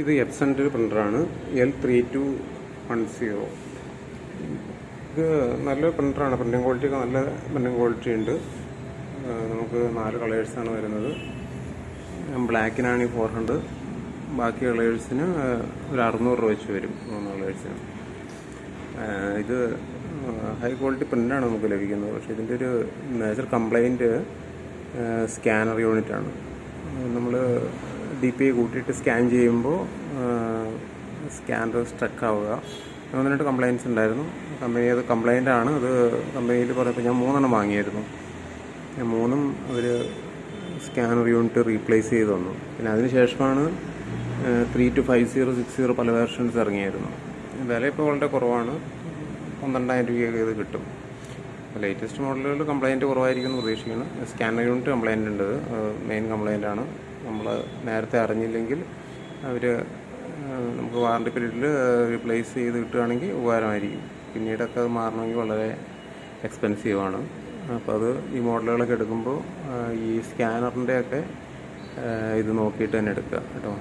ഇത് എപ്സൻ്റെ പ്രിൻ്ററാണ് L3210. ഇത് നല്ല പ്രിൻ്ററാണ്. പ്രിൻറ്റിങ് ക്വാളിറ്റിയൊക്കെ നല്ല പ്രിൻറ്റിങ് ക്വാളിറ്റി ഉണ്ട്. നമുക്ക് 4 കളേഴ്സാണ് വരുന്നത്. ബ്ലാക്കിനാണ് 400, ബാക്കി കളേഴ്സിന് ഒരു 600 രൂപ വെച്ച് വരും 3 കളേഴ്സിന്. ഇത് ഹൈ ക്വാളിറ്റി പ്രിൻ്റാണ് നമുക്ക് ലഭിക്കുന്നത്. പക്ഷേ ഇതിൻ്റെ ഒരു മേജർ കംപ്ലൈൻറ്റ് സ്കാനർ യൂണിറ്റാണ്. നമ്മൾ DPI കൂട്ടിയിട്ട് സ്കാൻ ചെയ്യുമ്പോൾ സ്കാനർ സ്ട്രക്ക് ആവുക, 1-2 കംപ്ലയിൻറ്റ്സ് ഉണ്ടായിരുന്നു. കമ്പനി അത് കംപ്ലയിൻ്റാണ്. അത് കമ്പനിയിൽ പറഞ്ഞപ്പോൾ ഞാൻ 3 വാങ്ങിയായിരുന്നു. 3 അവർ സ്കാനർ യൂണിറ്റ് റീപ്ലേസ് ചെയ്ത് തന്നു. പിന്നെ അതിന് ശേഷമാണ് 3250, 60 പല വേർഷൻസ് ഇറങ്ങിയായിരുന്നു. വില ഇപ്പോൾ വളരെ കുറവാണ്, 12,000 രൂപയൊക്കെ ഇത് കിട്ടും. ലേറ്റസ്റ്റ് മോഡലുകൾ കംപ്ലയിൻറ്റ് കുറവായിരിക്കും എന്ന് പ്രതീക്ഷിക്കണം. സ്കാനർ യൂണിറ്റ് കംപ്ലയിൻ്റ് ഉണ്ട്, മെയിൻ കംപ്ലയിൻ്റാണ്. നമ്മൾ നേരത്തെ അറിഞ്ഞില്ലെങ്കിൽ അവർ നമുക്ക് വാറണ്ടി പീരീഡിൽ റീപ്ലേസ് ചെയ്ത് കിട്ടുകയാണെങ്കിൽ ഉപകാരമായിരിക്കും. പിന്നീടൊക്കെ അത് മാറണമെങ്കിൽ വളരെ എക്സ്പെൻസീവാണ്. അപ്പോൾ അത് ഈ മോഡലുകളൊക്കെ എടുക്കുമ്പോൾ ഈ സ്കാനറിൻ്റെയൊക്കെ ഇത് നോക്കിയിട്ട് തന്നെ എടുക്കുക കേട്ടോ.